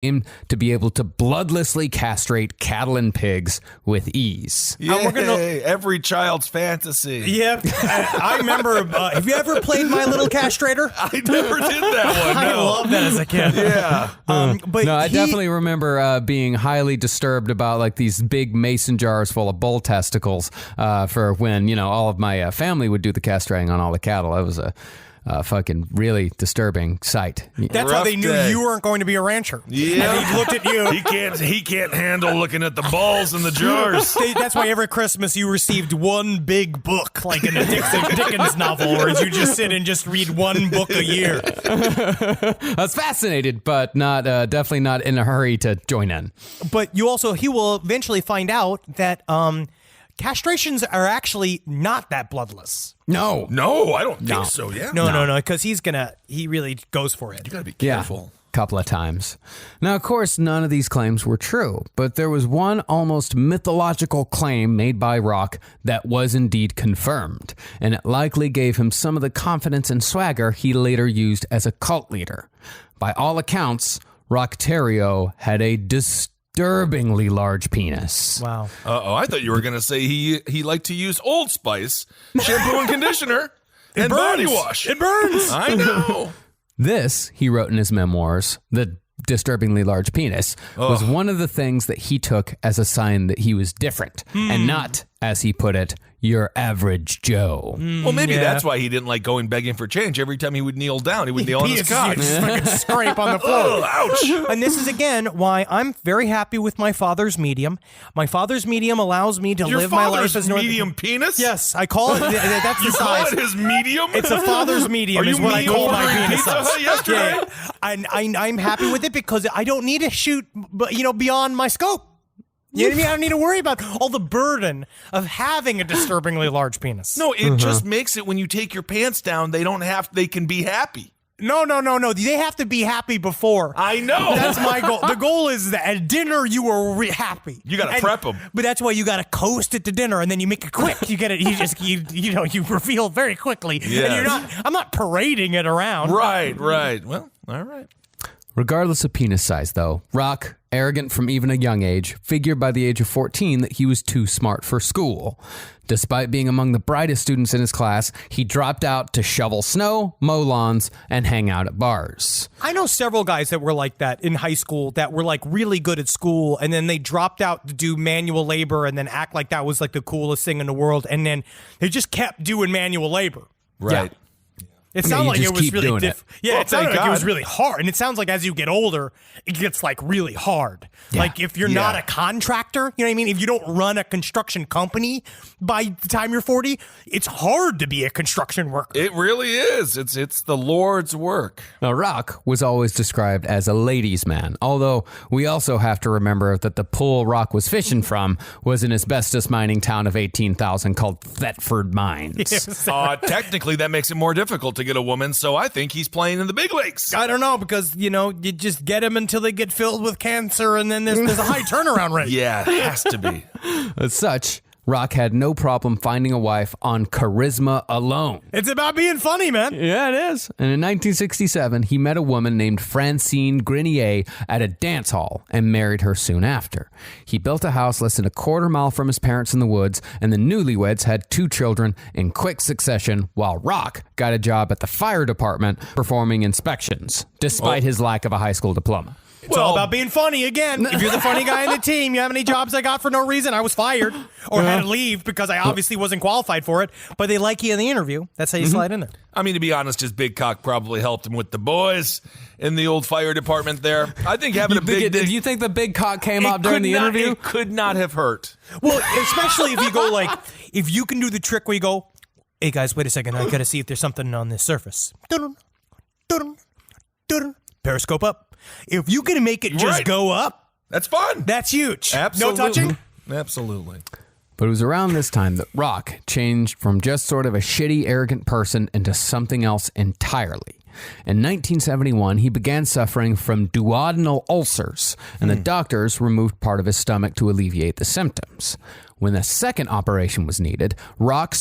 to be able to bloodlessly castrate cattle and pigs with ease. Yay, every child's fantasy. Yeah, I remember. Have you ever played My Little Castrator? I never did that one. I love that as a kid. Yeah. But No, I definitely remember being highly disturbed about like these big mason jars full of bull testicles for when, all of my family would do the castrating on all the cattle. That was a fucking really disturbing sight. That's how they knew you weren't going to be a rancher. Yeah. And he looked at you. He can't handle looking at the balls in the jars. That's why every Christmas you received one big book, like in a Dickens novel, where you just sit and just read one book a year. I was fascinated, but not definitely not in a hurry to join in. But he will eventually find out that castrations are actually not that bloodless. No, I don't think so. Yeah. No, because he really goes for it. You gotta be careful. Couple of times. Now, of course, none of these claims were true, but there was one almost mythological claim made by Rock that was indeed confirmed, and it likely gave him some of the confidence and swagger he later used as a cult leader. By all accounts, Rock Terrio had a disturbingly large penis. Wow. I thought you were gonna say he liked to use Old Spice shampoo and conditioner and body wash. It burns. I know. This, he wrote in his memoirs, the disturbingly large penis, was one of the things that he took as a sign that he was different and not, as he put it, your average Joe. Well, maybe that's why he didn't like going begging for change. Every time he would kneel down, he would kneel on his cock. Just fucking scrape on the floor. Oh, ouch. And this is, again, why I'm very happy with my father's medium. My father's medium allows me to live my life as medium penis? Yes, I call it. That's the You call size. it his medium? It's a father's medium. Are Is you what I call my ordering penis Pizza size. Hut yesterday? Yeah. I'm happy with it because I don't need to shoot, beyond my scope. You know what I mean? I don't need to worry about all the burden of having a disturbingly large penis. No, it just makes it when you take your pants down, they can be happy. No. They have to be happy before. I know. That's my goal. The goal is that at dinner you are happy. You got to prep them. But that's why you got to coast it to dinner, and then you make it quick. You get it. You reveal very quickly. Yes. And I'm not parading it around. Right. Well, all right. Regardless of penis size, though, Rock, arrogant from even a young age, figured by the age of 14 that he was too smart for school. Despite being among the brightest students in his class, he dropped out to shovel snow, mow lawns, and hang out at bars. I know several guys that were like that in high school that were like really good at school, and then they dropped out to do manual labor and then act like that was like the coolest thing in the world, and then they just kept doing manual labor. Right. Yeah. It sounded like it was really difficult. Yeah, Well, it sounded like it was God. really hard. And it sounds like as you get older, it gets like really hard. Yeah. Like if you're not a contractor, you know what I mean? If you don't run a construction company by the time you're 40, it's hard to be a construction worker. It really is. It's the Lord's work. Now, Rock was always described as a ladies' man, although we also have to remember that the pool Rock was fishing from was in asbestos mining town of 18,000 called Thetford Mines. Technically, that makes it more difficult to get a woman, so I think he's playing in the big leagues. I don't know, because, you just get them until they get filled with cancer, and then there's a high turnaround rate. Yeah, it has to be. As such, Rock had no problem finding a wife on charisma alone. It's about being funny, man. Yeah, it is. And in 1967, he met a woman named Francine Grenier at a dance hall and married her soon after. He built a house less than a quarter mile from his parents in the woods, and the newlyweds had 2 children in quick succession, while Rock got a job at the fire department performing inspections, despite his lack of a high school diploma. It's all about being funny again. If you're the funny guy in the team, you have any jobs I got for no reason, I was fired or had to leave because I obviously wasn't qualified for it. But they like you in the interview. That's how you slide in there. I mean, to be honest, his big cock probably helped him with the boys in the old fire department there. I think having a big dick... Do you think the big cock came out during the interview? It could not have hurt. Well, especially if you go if you can do the trick where you go, hey guys, wait a second, I gotta see if there's something on this surface. Periscope up. If you can make it just go up, that's fun. That's huge. Absolutely. No touching? Absolutely. But it was around this time that Rock changed from just sort of a shitty, arrogant person into something else entirely. In 1971, he began suffering from duodenal ulcers, and the doctors removed part of his stomach to alleviate the symptoms. When the second operation was needed, Rock